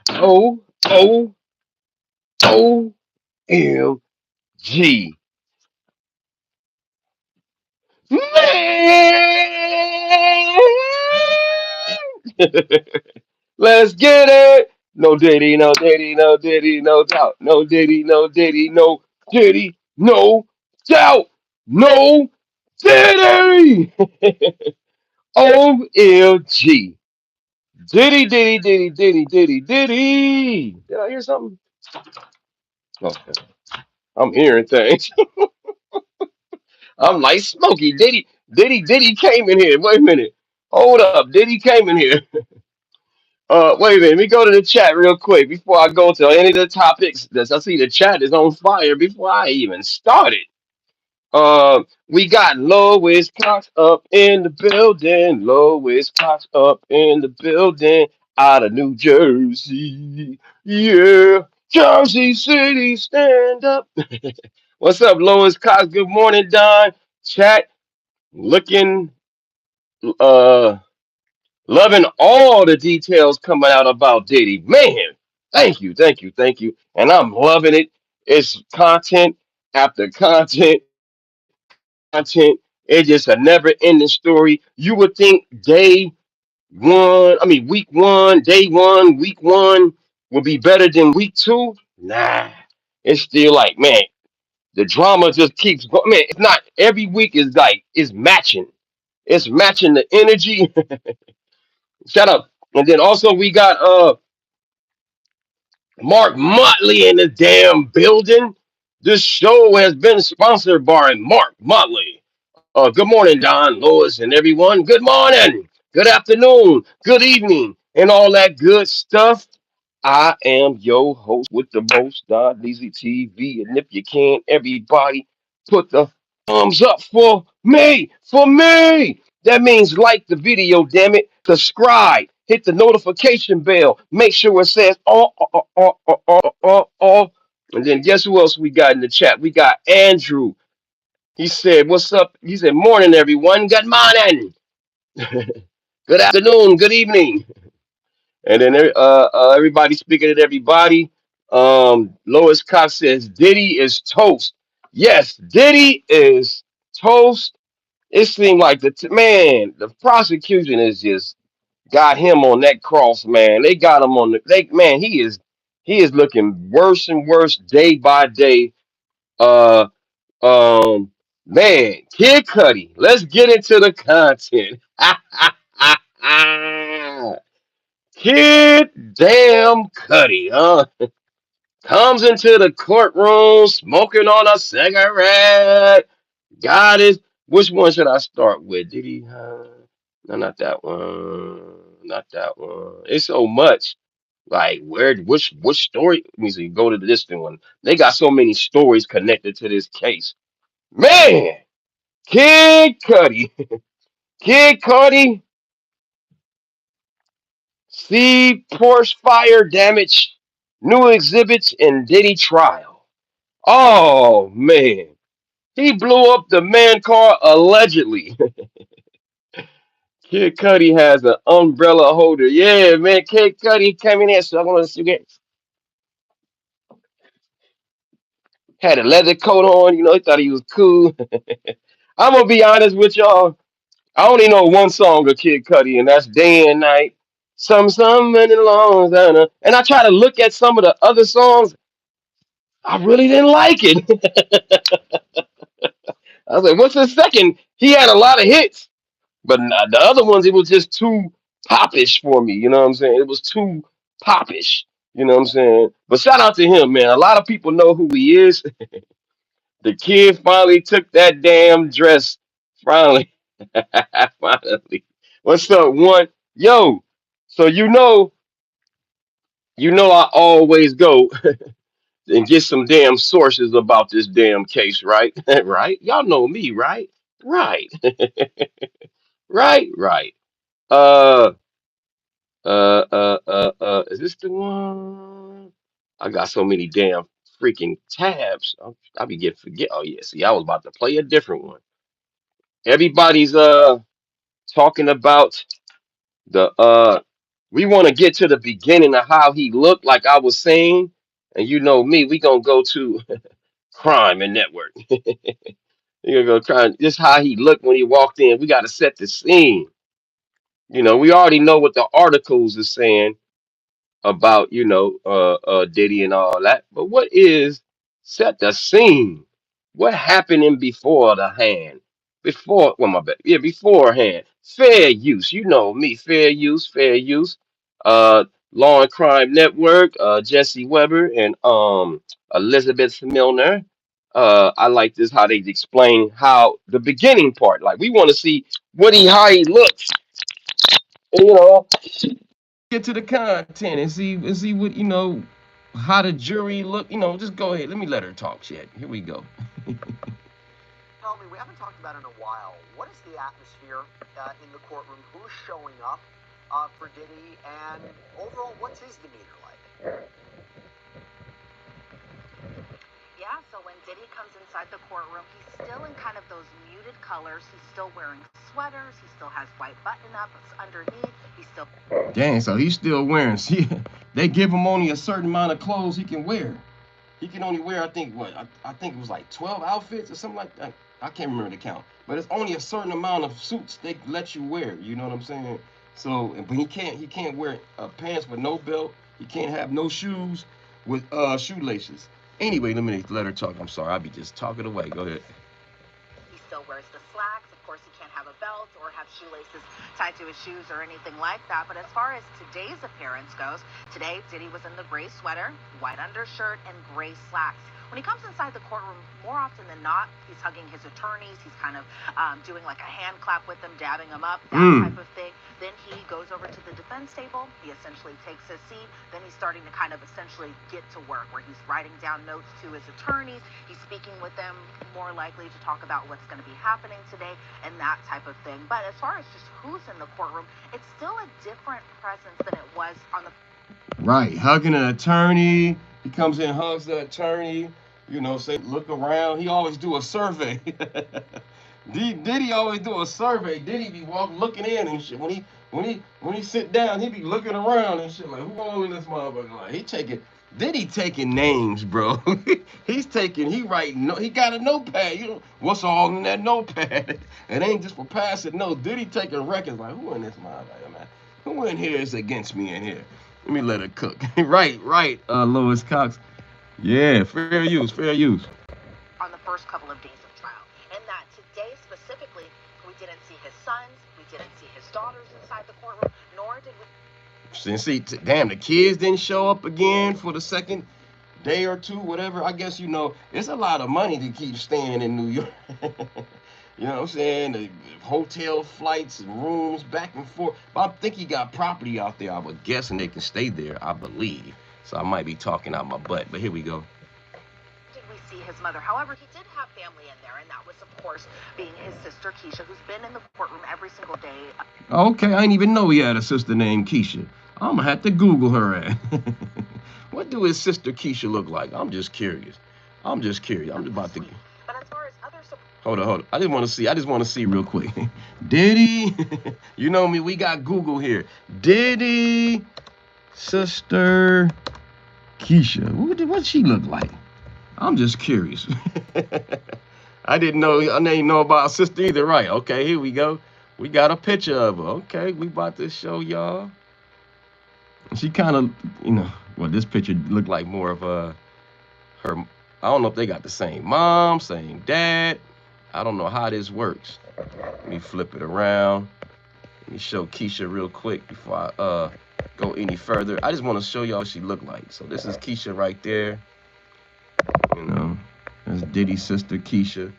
O O O L G. Man, let's get it. No Diddy, no Diddy, no Diddy, no doubt. No Diddy, no Diddy, no Diddy, no doubt. No Diddy. OLG. Diddy, Diddy, Diddy, Diddy, Diddy, Diddy. Did I hear something? Okay. I'm hearing things. I'm like Smokey. Diddy came in here. Wait a minute. Hold up. Diddy came in here. Wait a minute. Let me go to the chat real quick before I go to any of the topics. I see the chat is on fire before I even started. We got Lois Cox up in the building. Lois Cox up in the building out of New Jersey. Yeah. Jersey City, stand up. What's up, Lois Cox? Good morning, Don. Chat looking uh loving all the details coming out about Diddy. Man, thank you, thank you, thank you. And I'm loving it. It's content after content after content. It's just a never ending story. You would think week one, day one, week one would be better than week two. Nah, it's still like, man, the drama just keeps going. Man, it's not every week is like it's matching. It's matching the energy. Shut up. And then also we got Mark Motley in the damn building. This show has been sponsored by Mark Motley. Good morning, Don, Lois, and everyone. Good morning, good afternoon, good evening, and all that good stuff. I am your host with the most, Don Leezy TV. And if you can, everybody put the thumbs up for me, for me. That means like the video, damn it. Subscribe, hit the notification bell. Make sure it says all. And then guess who else we got in the chat? We got Andrew. He said, "What's up?" He said, "Morning, everyone. Good morning. Good afternoon. Good evening." And then everybody speaking to everybody. Lois Cox says, "Diddy is toast." Yes, Diddy is toast. It seemed like man, the prosecution is just got him on that cross, man. They got him on man. He is looking worse and worse day by day. Uh, man, Kid Cudi. Let's get into the content. Kid damn Cudi, huh? Comes into the courtroom smoking on a cigarette. God is. Which one should I start with? Did he? No, not that one. Not that one. It's so much. Like where? Which story? Let me see. Go to this one. They got so many stories connected to this case. Man, Kid Cudi. Kid Cudi. See Porsche fire damage. New exhibits in Diddy trial. Oh man. He blew up the man car allegedly. Kid Cudi has an umbrella holder. Yeah, man. Kid Cudi came in here, so I'm gonna get had a leather coat on. He thought he was cool. I'm gonna be honest with y'all. I only know one song of Kid Cudi, and that's Day and Night. Some in the long time. And I try to look at some of the other songs. I really didn't like it. I was like, what's the second? He had a lot of hits. But the other ones, it was just too popish for me. You know what I'm saying? It was too popish. You know what I'm saying? But shout out to him, man. A lot of people know who he is. The kid finally took that damn dress. Finally. Finally. What's up, one? Yo, so I always go and get some damn sources about this damn case, right? Right? Y'all know me, right? Right. Right. Uh is this the one? I got so many damn freaking tabs. I'll be get forget. Oh yeah, see, I was about to play a different one. Everybody's talking about The we want to get to the beginning of how he looked, like I was saying, and you know me, we gonna go to crime and network. You're gonna go crime. Just how he looked when he walked in. We got to set the scene. You know, we already know what the articles are saying about, Diddy and all that. But what is set the scene? What happened in before the hand? Before, well, my bad. Yeah, beforehand. Fair use. You know me. Fair use. Fair use. Uh, Law and Crime Network. Jesse Weber and Elizabeth Milner. I like this how they explain how the beginning part. Like we want to see how he looks. You know, get to the content and see what how the jury look. Just go ahead. Let me let her talk. Shit. Here we go. Tell me, we haven't talked about it in a while. What is the atmosphere in the courtroom? Who's showing up for Diddy? And overall, what's his demeanor like? Yeah, so when Diddy comes inside the courtroom, he's still in kind of those muted colors. He's still wearing sweaters. He still has white button ups underneath. He's still. Dang, so he's still wearing. See, they give him only a certain amount of clothes he can wear. He can only wear, I think, I think it was like 12 outfits or something like that. I can't remember the count. But it's only a certain amount of suits they let you wear. You know what I'm saying? So, but he can't wear pants with no belt. He can't have no shoes with shoelaces. Anyway, let her talk. I'm sorry, I'll be just talking away. Go ahead. He still wears the slacks. Of course, he can't have a belt or have shoelaces tied to his shoes or anything like that. But as far as today's appearance goes, today Diddy was in the gray sweater, white undershirt, and gray slacks. When he comes inside the courtroom, more often than not, he's hugging his attorneys. He's kind of doing like a hand clap with them, dabbing them up, that type of thing. Then he goes over to the defense table. He essentially takes his seat. Then he's starting to kind of essentially get to work, where he's writing down notes to his attorneys. He's speaking with them, more likely to talk about what's going to be happening today and that type of thing. But as far as just who's in the courtroom, it's still a different presence than it was on the. Right, hugging an attorney. He comes in, hugs the attorney. Say look around. He always do a survey. Diddy always do a survey. Diddy be looking in and shit. When he sit down, he be looking around and shit like who all in this motherfucker? Like Diddy taking names, bro. He writing. No, he got a notepad. What's all in that notepad? It ain't just for passing. No, Diddy taking records. Like who in this motherfucker, man? Who in here is against me in here? Let me let her cook. right. Lois Cox. Yeah, fair use, fair use. On the first couple of days of trial. And that today specifically, we didn't see his sons, we didn't see his daughters inside the courtroom, nor did we. And see, damn, the kids didn't show up again for the second day or two, whatever. I guess it's a lot of money to keep staying in New York. You know what I'm saying? The hotel flights and rooms back and forth. But I think he got property out there. I would guess, and they can stay there, I believe. So I might be talking out my butt, but here we go. Did we see his mother? However, he did have family in there, and that was, of course, being his sister Keisha, who's been in the courtroom every single day. Okay, I didn't even know he had a sister named Keisha. I'm gonna have to Google her ass. What do his sister Keisha look like? I'm just curious. I'm just about to. But as far as other Hold on. I just want to see real quick. Diddy, you know me. We got Google here. Diddy, sister Keisha. What she look like? I'm just curious. I didn't know about sister either. Right? Okay, here we go. We got a picture of her. Okay, we about to show y'all. She kind of, well, this picture looked like more of her. I don't know if they got the same mom, same dad. I don't know how this works. Let me flip it around. Let me show Keisha real quick before I go any further. I just want to show y'all what she looked like. So this is Keisha right there. That's Diddy's sister Keisha.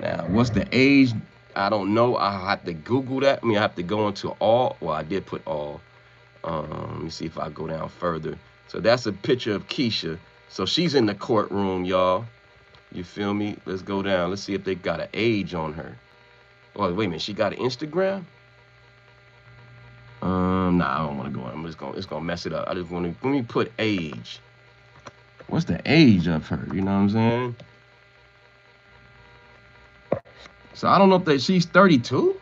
Now, what's the age? I don't know. I have to Google that. I have to go into all. Well, I did put all. Let me see if I go down further. So that's a picture of Keisha. So she's in the courtroom, y'all. You feel me? Let's go down. Let's see if they got an age on her. Oh, wait a minute. She got an Instagram? Nah, I don't want to go. It's gonna mess it up. I just want to. Let me put age. What's the age of her? You know what I'm saying? So I don't know if she's 32.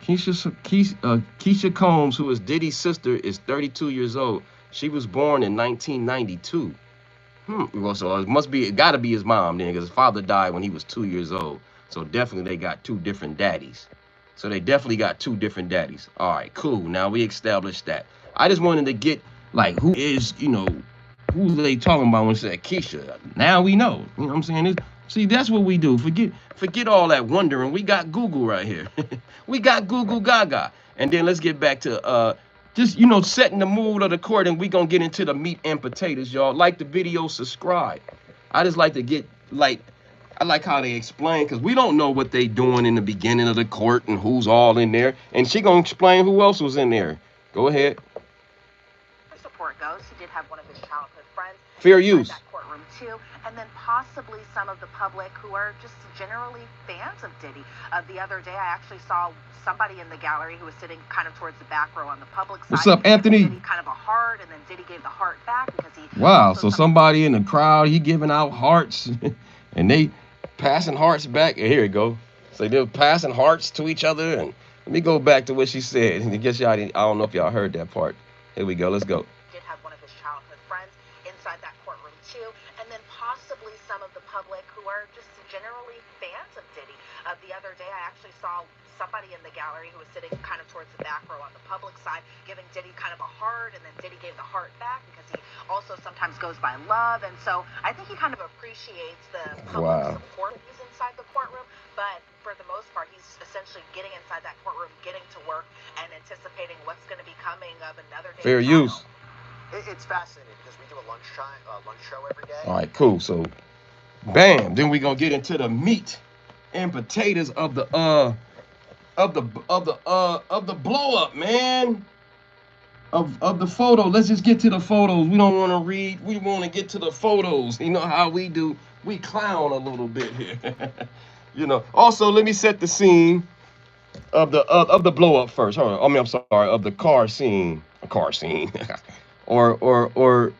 Keisha Combs, who is Diddy's sister, is 32 years old. She was born in 1992. Well, so it got to be his mom then, because his father died when he was 2 years old. So definitely they got two different daddies. So they definitely got two different daddies. All right, cool. Now we established that. I just wanted to get like who is, who they talking about when they said Keisha. Now we know. You know what I'm saying? See, that's what we do. Forget all that wondering. We got Google right here. We got Google Gaga. And then let's get back to just setting the mood of the court, and we gonna get into the meat and potatoes, y'all. Like the video, subscribe. I just like to get I like how they explain, because we don't know what they doing in the beginning of the court and who's all in there. And she gonna explain who else was in there. Go ahead. Support goes, he did have one of his childhood friends. Fair use. That courtroom too, and then possibly some of the public who are just generally fans of Diddy. The other day, I actually saw somebody in the gallery who was sitting kind of towards the back row on the public side. What's up, Anthony? Diddy kind of a heart, and then Diddy gave the heart back because he. Wow, so somebody in the crowd, he giving out hearts, and they passing hearts back. Here we go. So they're passing hearts to each other, and let me go back to what she said. I guess y'all didn't, I don't know if y'all heard that part. Here we go. Let's go. Did have one of his childhood friends inside that courtroom too, and then possibly some of the public who are just generally fans of Diddy. The other day, I actually saw somebody in the gallery who was sitting kind of towards the back row on the public side, giving Diddy kind of a heart, and then Diddy gave the heart back because he also sometimes goes by love, and so I think he kind of appreciates the public support when he's inside the courtroom, but for the most part, he's essentially getting inside that courtroom, getting to work, and anticipating what's going to be coming of another day. Fair use. It's fascinating because we do a lunch show every day. All right, cool. So, bam. Then we gonna get into the meat and potatoes of the blow up, man. Of the photo. Let's just get to the photos. We don't want to read. We want to get to the photos. You know how we do. We clown a little bit here. Also, let me set the scene of the blow up first. Hold on. I'm sorry. Of the car scene. A car scene. or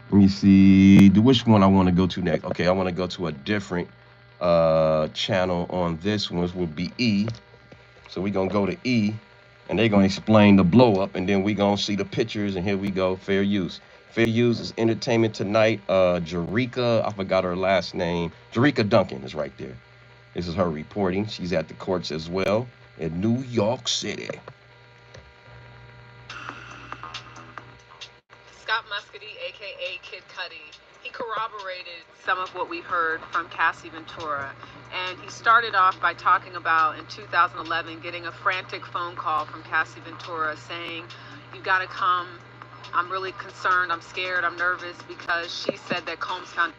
let me see. Which one I want to go to next? Okay, I want to go to a different channel on this one, which will be E. So we're gonna go to E, and they're gonna explain the blow up, and then we're gonna see the pictures, and here we go. Fair use. Fair use is Entertainment Tonight. Jerika, I forgot her last name. Jerika Duncan is right there. This is her reporting. She's at the courts as well in New York City. Scott Muscady, aka Kid Cudi, he corroborated some of what we heard from Cassie Ventura, and he started off by talking about in 2011 getting a frantic phone call from Cassie Ventura saying, "You got to come. I'm really concerned. I'm scared. I'm nervous," because she said that Combs found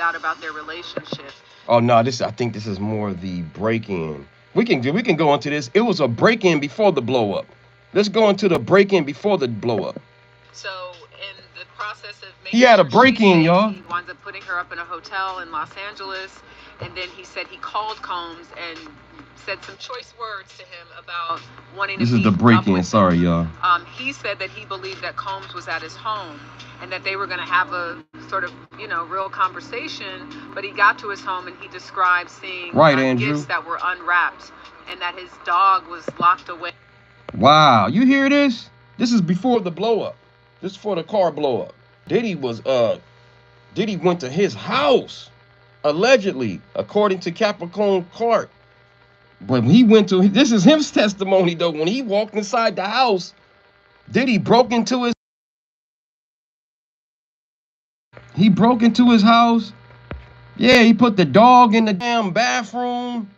out about their relationship. Oh no, I think this is more the break-in. We can go into this. It was a break-in before the blow up. Let's go into the break-in before the blow up. So in the process of making he had a break-in, y'all. He winds up putting her up in a hotel in Los Angeles, and then he said he called Combs and said some choice words to him about wanting to be. This is the break-in. Sorry, y'all. He said that he believed that Combs was at his home and that they were going to have a sort of, real conversation. But he got to his home and he described seeing gifts that were unwrapped and that his dog was locked away. Wow, you hear this? This is before the blow up. This is for the car blow up. Diddy went to his house, allegedly, according to Capricorn Clark. But he went to, this is his testimony though, when he walked inside the house, Diddy broke into his house. Yeah, he put the dog in the damn bathroom,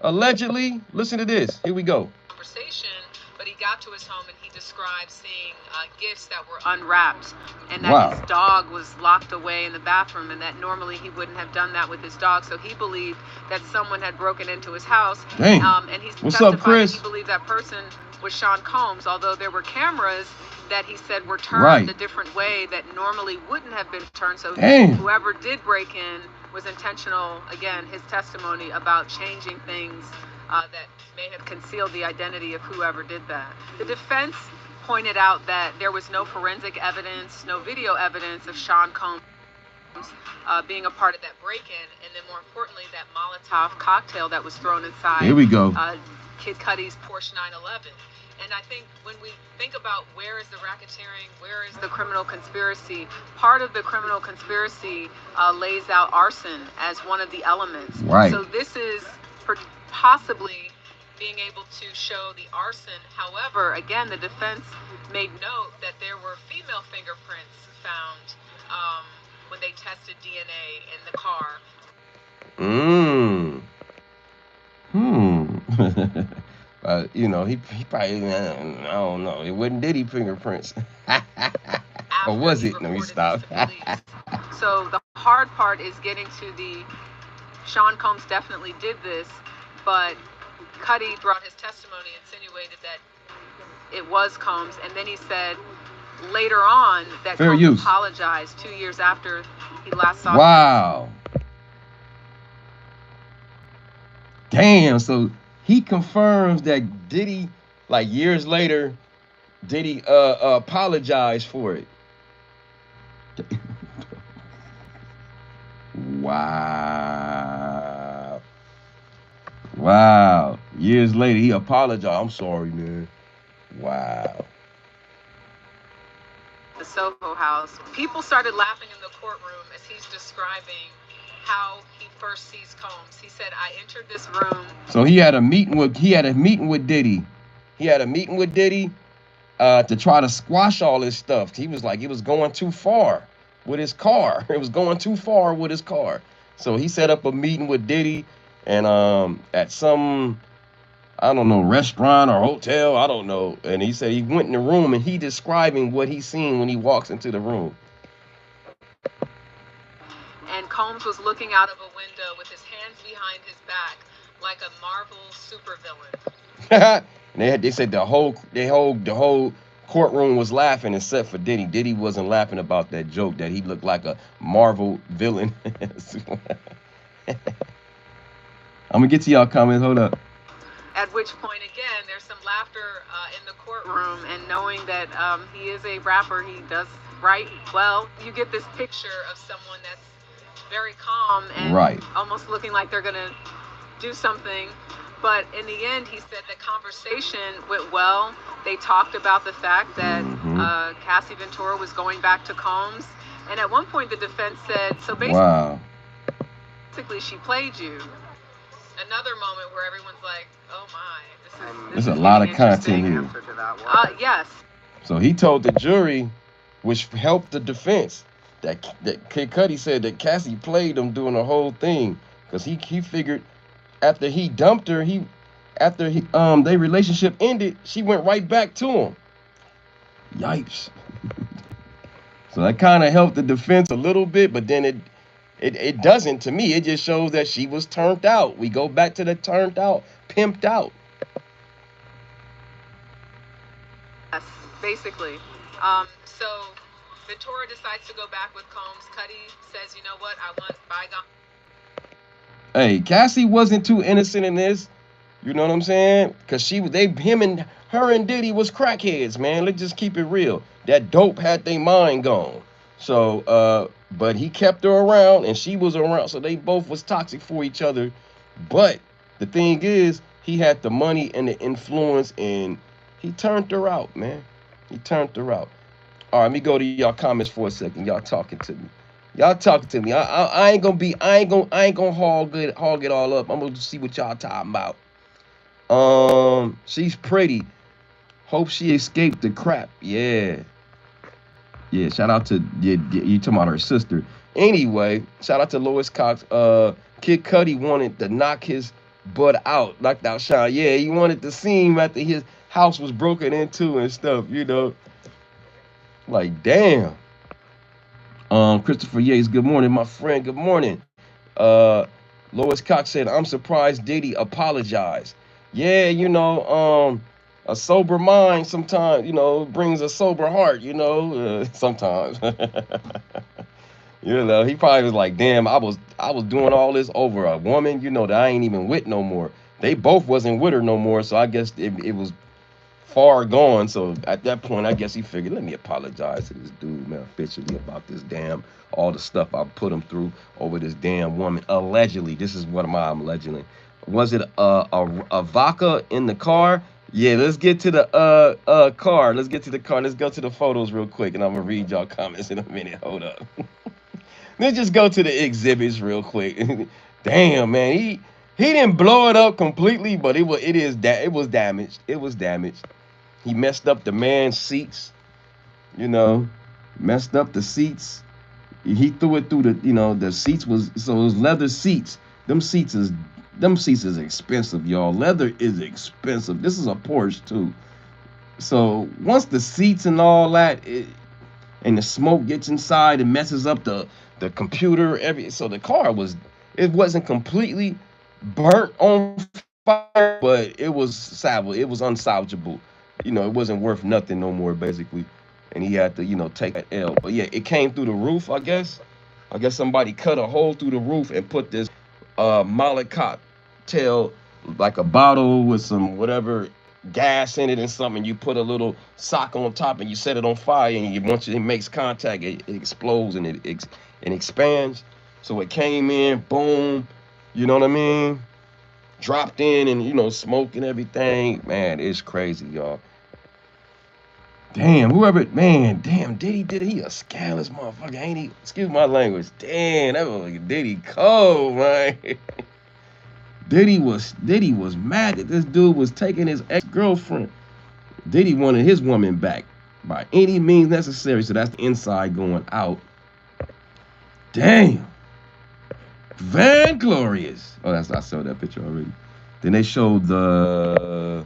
allegedly. Listen to this. Here we go. Conversation, but he got to his home and he described seeing gifts that were unwrapped and that his dog was locked away in the bathroom, and that normally he wouldn't have done that with his dog. So he believed that someone had broken into his house. Dang. And he's What's up, Chris? He believed that person was Sean Combs, although there were cameras that he said were turned a different way that normally wouldn't have been turned. So whoever did break in was intentional. Again, his testimony about changing things that may have concealed the identity of whoever did that. The defense pointed out that there was no forensic evidence, no video evidence of Sean Combs. being a part of that break-in, and then more importantly, that Molotov cocktail that was thrown inside. Here we go. Kid Cudi's Porsche 911. And I think when we think about where is the racketeering, where is the criminal conspiracy, part of the criminal conspiracy lays out arson as one of the elements. Right. So this is possibly being able to show the arson. However, again, the defense made note that there were female fingerprints found when they tested DNA in the car. You know, he probably, I don't know. It wasn't Diddy fingerprints. Or was it? Let me stop. So the hard part is getting to the Sean Combs definitely did this, but Cudi throughout his testimony insinuated that it was Combs, and then he said later on that Combs apologized 2 years after he last saw him. Wow. Damn, so he confirms that Diddy, like years later, Diddy apologized for it. Wow. Wow. Years later, he apologized. I'm sorry, man. Wow. The Soho House. People started laughing in the courtroom as he's describing how he first sees Combs. He said, "I entered this room." So he had a meeting with Diddy. He had a meeting with Diddy to try to squash all this stuff. He was like, it was going too far with his car. It was going too far with his car. So he set up a meeting with Diddy and at some, I don't know, restaurant or hotel, I don't know. And he said he went in the room and he describing what he seen when he walks into the room. And Combs was looking out of a window with his hands behind his back like a Marvel supervillain. They said the whole courtroom was laughing except for Diddy. Diddy wasn't laughing about that joke that he looked like a Marvel villain. I'm gonna get to y'all comments. Hold up. At which point, again, there's some laughter in the courtroom, and knowing that he is a rapper, he does write well. You get this picture of someone that's very calm and almost looking like they're gonna do something. But in the end, he said the conversation went well. They talked about the fact that Cassie Ventura was going back to Combs. And at one point, the defense said, so basically she played you. Another moment where everyone's like, oh my, this is a lot of content here. Yes. So he told the jury, which helped the defense, that Kid Cudi said that Cassie played him doing the whole thing. Because he figured after he dumped her, their relationship ended, she went right back to him. Yipes. So that kind of helped the defense a little bit, but then it doesn't to me. It just shows that she was turned out. We go back to the turned out, pimped out. Yes, basically. So Ventura decides to go back with Combs. Cudi says, you know what, I want bygone. Hey, Cassie wasn't too innocent in this. You know what I'm saying? Because her and Diddy was crackheads, man. Let's just keep it real. That dope had their mind gone. So, but he kept her around and she was around. So they both was toxic for each other. But the thing is, he had the money and the influence and he turned her out, man. He turned her out. All right, let me go to y'all comments for a second. Y'all talking to me. I ain't gonna hog it all up. I'm gonna see what y'all talking about. She's pretty. Hope she escaped the crap. Yeah. Shout out to you talking about her sister. Anyway, shout out to Lois Cox. Kid Cudi wanted to knock his butt out, knocked out Sean. Yeah, he wanted to see him after his house was broken into and stuff. You know, like damn. Christopher Yates, good morning, my friend. Good morning. Lois Cox said, I'm surprised Diddy apologized. Yeah, you know, a sober mind sometimes, you know, brings a sober heart, you know, sometimes. You know, he probably was like, damn, I was doing all this over a woman, you know, that I ain't even with no more. They both wasn't with her no more, so I guess it was far gone. So at that point, I guess he figured, let me apologize to this dude, man, officially about this damn, all the stuff I put him through over this damn woman. Allegedly, this is what I'm allegedly. Was it a vodka in the car? Yeah, let's get to the car. Let's get to the car. Let's go to the photos real quick, and I'm gonna read y'all comments in a minute. Hold up. Let's just go to the exhibits real quick. Damn, man, he didn't blow it up completely, but it was damaged. It was damaged. He messed up the man's seats, you know, messed up the seats. He threw it through the seats so it was leather seats. Them seats is expensive, y'all. Leather is expensive. This is a Porsche too. So once the seats and all that, and the smoke gets inside and messes up the computer, so the car it wasn't completely burnt on fire, but it was salvageable. It was unsalvageable. It wasn't worth nothing no more, basically. And he had to, take that L. But yeah, it came through the roof, I guess. I guess somebody cut a hole through the roof and put this Molotov cocktail, like a bottle with some whatever gas in it and something. You put a little sock on top and you set it on fire, and once it makes contact, it explodes and it expands. So it came in, boom, you know what I mean? Dropped in and smoke and everything. Man, it's crazy, y'all. Damn, Diddy, he a scandalous motherfucker, ain't he? Excuse my language. Damn, that was like Diddy cold, man. Diddy was mad that this dude was taking his ex-girlfriend. Diddy wanted his woman back by any means necessary. So that's the inside going out. Damn. Van Glorious. Oh, I saw that picture already. Then they showed the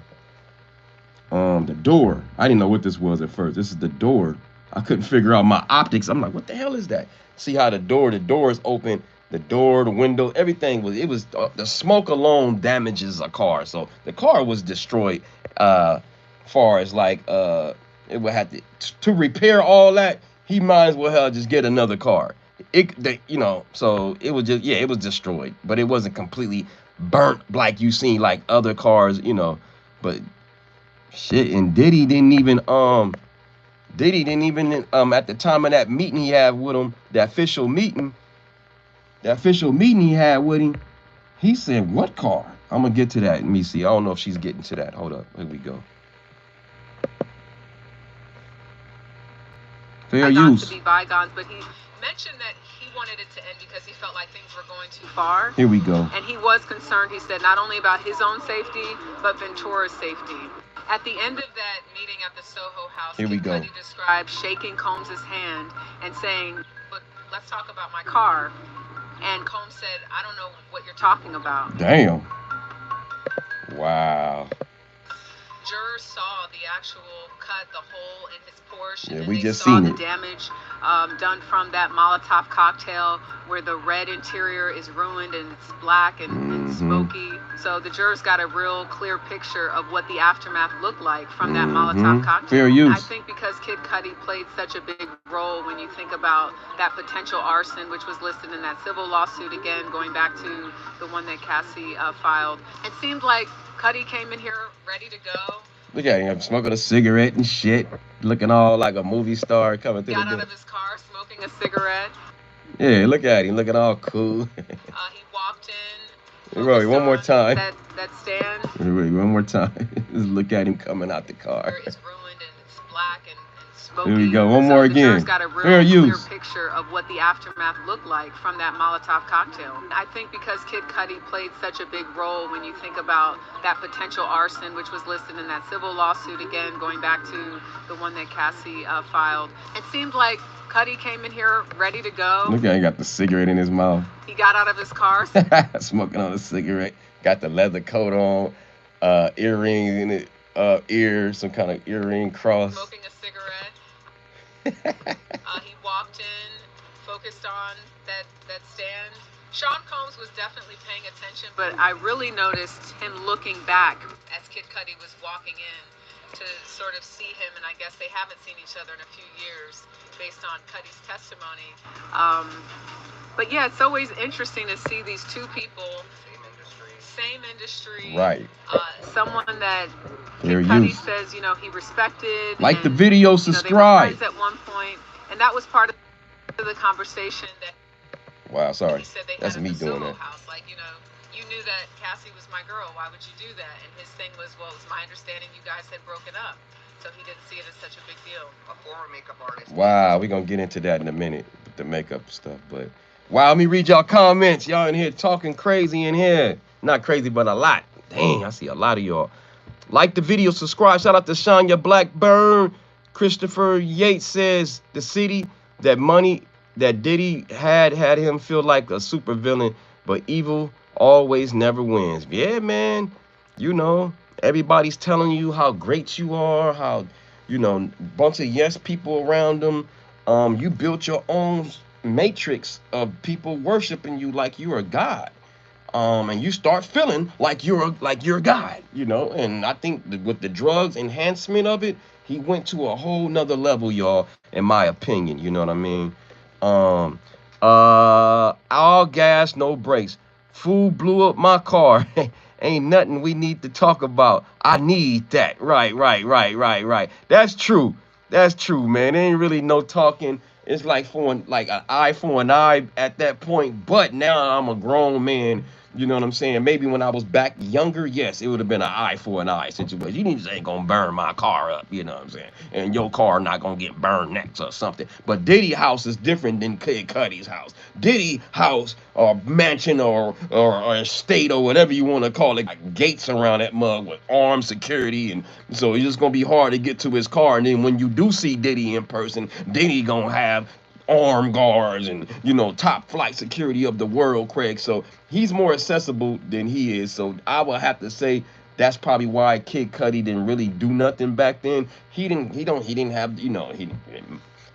door. I didn't know what this was at first. This is the door. I couldn't figure out my optics. I'm like, what the hell is that? See how the door is open. The door, the window, everything was the smoke alone damages a car. So the car was destroyed. Far as like it would have to repair all that. He might as well hell just get another car. So it was just, yeah, it was destroyed, but it wasn't completely burnt like you seen like other cars, but shit. And Diddy didn't even at the time of that meeting he had with him, that official meeting he had with him, he said, what car? I'm gonna get to that. Let me see. I don't know if she's getting to that. Hold up. Here we go. Fair bygones use. to be bygones, but he mentioned that he wanted it to end because he felt like things were going too far. Here we go. And he was concerned, he said, not only about his own safety, but Ventura's safety. At the end of that meeting at the Soho House, Here we go. Cudi described shaking Combs' hand and saying, "But let's talk about my car." And Combs said, "I don't know what you're talking about." Damn. Wow. Jurors saw the actual cut, the hole in his Porsche, Yeah, and we they just saw seen the it. damage done from that Molotov cocktail, where the red interior is ruined and it's black and smoky. So the jurors got a real clear picture of what the aftermath looked like from that Molotov cocktail. Fair use. I think because Kid Cudi played such a big role when you think about that potential arson, which was listed in that civil lawsuit, again, going back to the one that Cassie filed. It seemed like Cudi came in here ready to go. Look at him smoking a cigarette and shit, looking all like a movie star coming through Got the out door. of his car smoking a cigarette. Yeah, look at him, looking all cool. He walked in. Roy, one more time. That stand. Roy, one more time. Just look at him coming out the car. It's ruined and it's black and smoky. Here we go. One more The jurors again. got a real Fair clear use. picture of what the aftermath looked like from that Molotov cocktail. I think because Kid Cudi played such a big role when you think about that potential arson, which was listed in that civil lawsuit, again, going back to the one that Cassie filed. It seemed like Cudi came in here ready to go. Look at him, got the cigarette in his mouth. He got out of his car. Smoking on a cigarette. Got the leather coat on, earrings in it, ear, some kind of earring cross. Smoking a cigarette. He walked in, focused on that stand. Sean Combs was definitely paying attention, but I really noticed him looking back as Kid Cudi was walking in to sort of see him, and I guess they haven't seen each other in a few years based on Cudi's testimony. But yeah, it's always interesting to see these two people, same industry, Right. Someone that Kid Cudi says, you know, he respected. Like the and, video, you know, they were subscribe. friends at one point, and that was part of the conversation that. Wow, sorry. He said they That's had me at the doing Soho that. house. Like, you know, you knew that Cassie was my girl. Why would you do that? And his thing was, well, it was my understanding you guys had broken up. So he didn't see it as such a big deal. A former makeup artist. Wow, we're going to get into that in a minute, the makeup stuff. But, wow, let me read y'all comments. Y'all in here talking crazy in here. Not crazy, but a lot. Dang, I see a lot of y'all. Like the video, subscribe. Shout out to Shania Blackburn. Christopher Yates says the city, that money that Diddy had him feel like a super villain, but evil always never wins. Yeah, man. You know, everybody's telling you how great you are, how, you know, bunch of yes people around them. You built your own matrix of people worshiping you like you're a god. And you start feeling like you're God, you know. And I think with the drugs enhancement of it, he went to a whole nother level, y'all, in my opinion. You know what I mean? All gas, no brakes. Fool blew up my car. Ain't nothing we need to talk about. I need that. Right. That's true. That's true, man. There ain't really no talking. It's like like an eye for an eye at that point. But now I'm a grown man. You know what I'm saying? Maybe when I was back younger, yes, it would have been an eye for an eye situation. You just ain't gonna burn my car up, you know what I'm saying? And your car not gonna get burned next or something. But Diddy house is different than Kid Cudi's house. Diddy house or mansion or estate or whatever you want to call it, like gates around that mug with armed security, and so it's just gonna be hard to get to his car. And then when you do see Diddy in person, Diddy gonna have armed guards and, you know, top flight security of the world, Craig. So he's more accessible than he is. So I would have to say that's probably why Kid Cudi didn't really do nothing back then. He didn't have, you know,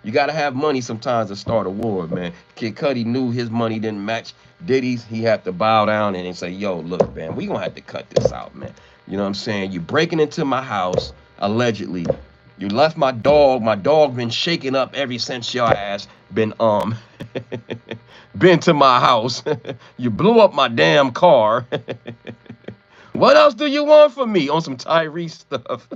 you gotta have money sometimes to start a war, man. Kid Cudi knew his money didn't match Diddy's. He had to bow down and say, yo, look, man, we gonna have to cut this out, man. You know what I'm saying? You breaking into my house, allegedly. You left my dog. My dog been shaking up ever since your ass been been to my house. You blew up my damn car. What else do you want from me on some Tyrese stuff?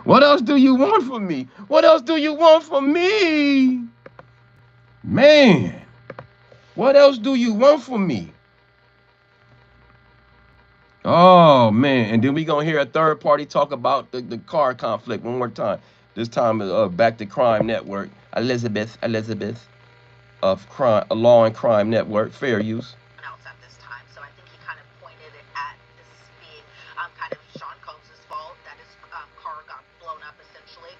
What else do you want from me? What else do you want from me? Man, what else do you want from me? Oh, man. And then we going to hear a third party talk about the car conflict one more time. This time, back to Crime Network. Elizabeth of Crime, Law and Crime Network, fair use. Else at this time, so I think he kind of pointed it at this being kind of Sean Combs' fault that his car got blown up essentially.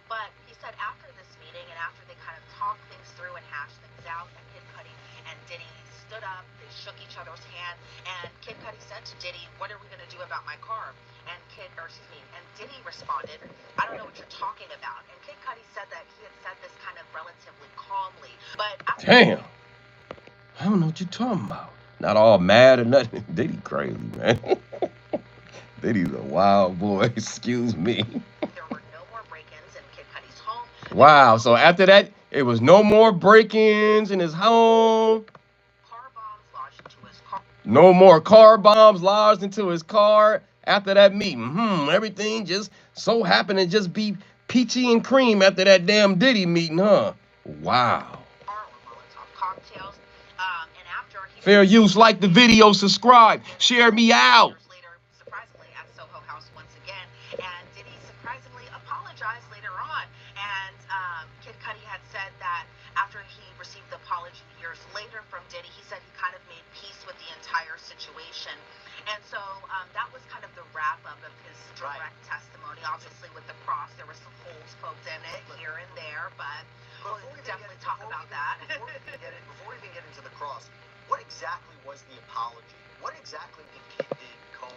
But he said after this meeting and after they kind of talked things through and hashed things out, that Kid Cudi and Diddy stood up, they shook each other's hand, and Kid Cudi said to Diddy, "What are we gonna do about my car?" And Diddy responded, "I don't know what you're talking about." And Kid Cudi said that he had said this kind of relatively calmly, but damn. I don't know what you're talking about. Not all mad or nothing. Diddy crazy, man. Diddy's a wild boy. Excuse me. There were no more break-ins in Kid Cudi's home. Wow. So after that, it was no more break-ins in his home. Car bombs lodged into his car. No more car bombs lodged into his car after that meeting. Everything just so happened to just be peachy and cream after that damn Diddy meeting, huh? Wow. Cocktails. And after fair use, like the video, subscribe, share me out. Later, surprisingly, at Soho House once again, and Diddy surprisingly apologized later on. And Kid Cudi had said that after he received the apology years later from Diddy, he said he kind of made peace with the entire situation. And so that was kind of the wrap up of his direct testimony. Obviously, with the cross, there were some holes poked in it here and there, but we'll definitely talk about that. Before we even get into the cross, what exactly was the apology? What exactly did Combs?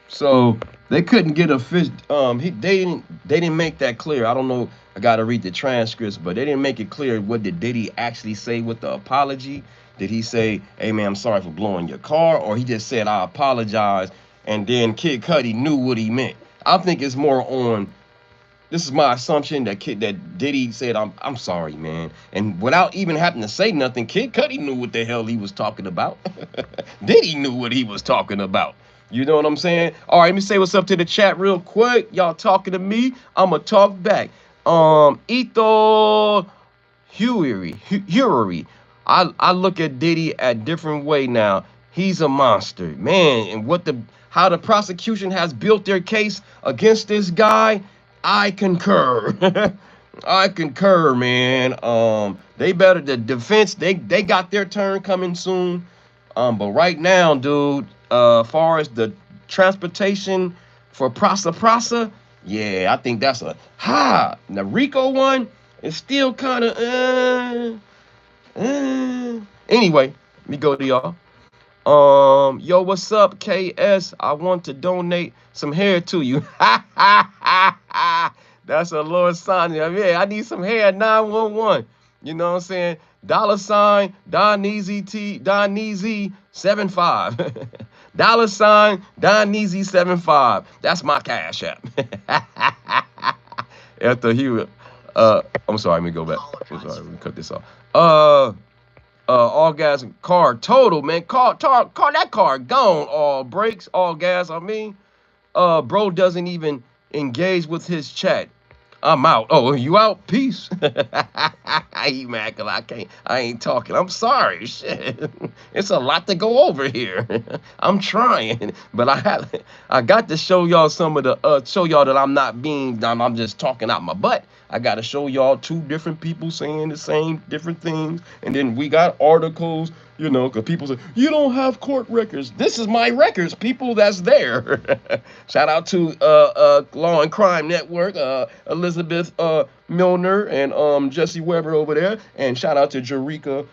So they couldn't get a fish. They didn't make that clear. I don't know. I gotta read the transcripts, but they didn't make it clear. What did Diddy actually say with the apology? Did he say, "Hey man, I'm sorry for blowing your car," or he just said, "I apologize," and then Kid Cudi knew what he meant? I think it's more on. This is my assumption that Diddy said, "I'm sorry, man," and without even having to say nothing, Kid Cudi knew what the hell he was talking about. Diddy knew what he was talking about. You know what I'm saying? All right, let me say what's up to the chat real quick. Y'all talking to me, I'ma talk back. Etho Huey. I look at Diddy a different way now. He's a monster, man. And how the prosecution has built their case against this guy, I concur. I concur, man. They better the defense. They got their turn coming soon. But right now, dude, far as the transportation for Prasa, yeah, I think that's a the Rico one is still kind of Anyway, let me go to y'all. Yo, what's up, KS? I want to donate some hair to you. That's a Lord sign. Yeah, I need some hair. 911. You know what I'm saying? $ Doneasy 75. Doneasy 75. That's my cash app. After he, I'm sorry. Let me go back. I'm sorry. Let me cut this off. All gas car total, man. Car that car gone. All brakes, all gas. I mean, bro doesn't even engage with his chat. I'm out. Oh, you out? Peace. He mad 'cause I ain't talking. I'm sorry. Shit. It's a lot to go over here. I'm trying, but I got to show y'all some of the show y'all that I'm just talking out my butt. I got to show y'all two different people saying the same different things, and then we got articles, you know, because people say you don't have court records. This is my records, people. That's there. Shout out to Law and Crime Network, Elizabeth Milner and Jesse Weber over there, and shout out to Jerika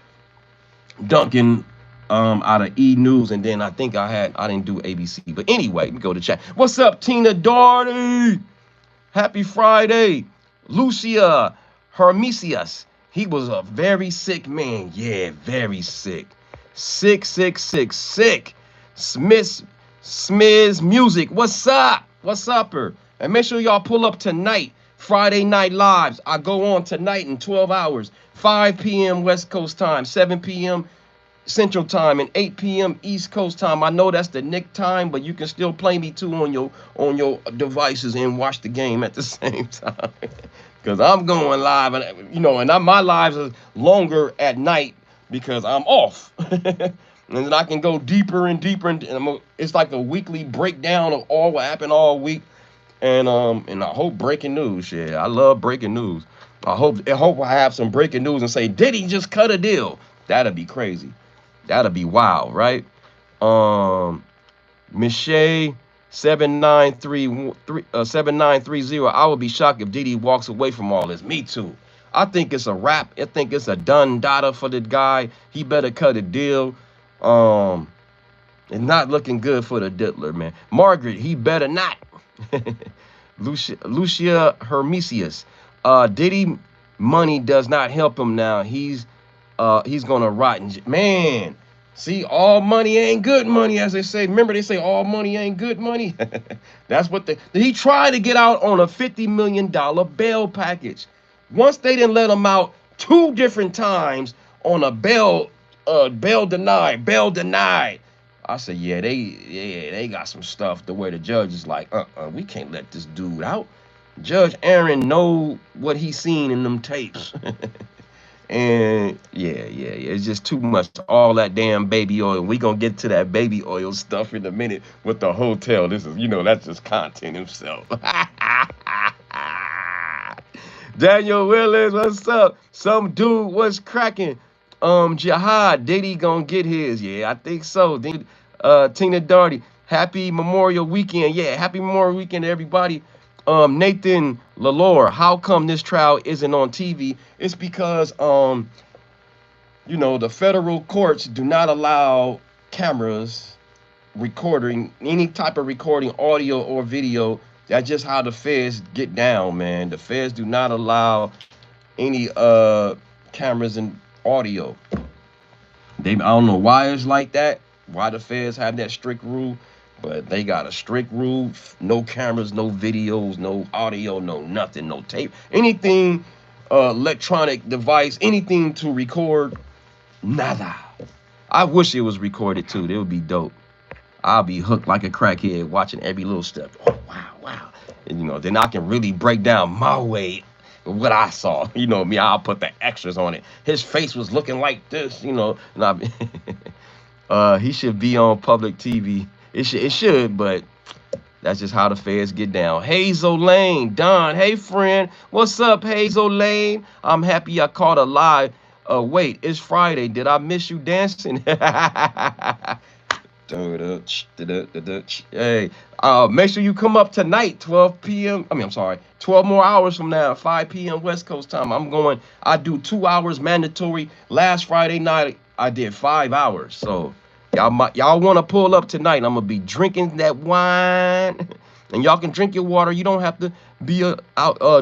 Duncan out of E News, and then I think I didn't do ABC, but anyway, we go to chat. What's up, Tina Doherty? Happy Friday. Lucia Hermesius. He was a very sick man. Yeah, very sick. Sick. Smiz Music. What's up? What's upper? And make sure y'all pull up tonight. Friday Night Lives. I go on tonight in 12 hours. 5 p.m. West Coast time. 7 p.m. Central Time and 8 p.m. East Coast time. I know that's the Nick time, but you can still play me too on your devices and watch the game at the same time. Cause I'm going live, and my lives are longer at night because I'm off, and then I can go deeper and deeper, and it's like a weekly breakdown of all what happened all week, and I hope breaking news. Yeah, I love breaking news. I hope I have some breaking news and say Diddy just cut a deal. That'd be crazy. That'd be wild, right? Michelle 7930. I would be shocked if Diddy walks away from all this. Me too. I think it's a wrap. I think it's a done data for the guy. He better cut a deal. It's not looking good for the Diddler, man. Margaret, he better not. Lucia Hermesius. Diddy money does not help him now. He's gonna rot man. See, all money ain't good money, as they say. Remember, they say all money ain't good money. That's what he tried to get out on a $50 million bail package. Once they didn't let him out 2 different times on a bail denied. I said, yeah, they got some stuff to where the judge is like, we can't let this dude out. Judge Aaron know what he's seen in them tapes. And yeah, it's just too much. All that damn baby oil. We gonna get to that baby oil stuff in a minute with the hotel. This is, that's just content himself. Daniel Willis, what's up? Some dude, what's cracking? Jihad, Diddy gonna get his? Yeah, I think so. Tina Darty, happy Memorial Weekend. Yeah, happy Memorial Weekend to everybody. Nathan Lalore, how come this trial isn't on TV? It's because the federal courts do not allow cameras recording any type of recording, audio or video. That's just how the feds get down, man. The feds do not allow any cameras and audio. I don't know why it's like that, why the feds have that strict rule, but they got a strict rule. No cameras, no videos, no audio, no nothing, no tape, anything, electronic device, anything to record, nada. I wish it was recorded too. It would be dope. I'll be hooked like a crackhead watching every little step. Oh wow, wow. And, then I can really break down my way what I saw. Me, I'll put the extras on it. His face was looking like this, And he should be on public TV. It should, but that's just how the feds get down. Hazel Lane, Don, hey friend, what's up, Hazel Lane? I'm happy I caught a live. Wait, it's Friday. Did I miss you dancing? Hey, make sure you come up tonight, 12 p.m. I'm sorry, 12 more hours from now, 5 p.m. West Coast time. I do 2 hours mandatory. Last Friday night, I did 5 hours. So y'all want to pull up tonight. I'm gonna be drinking that wine, and y'all can drink your water. You don't have to be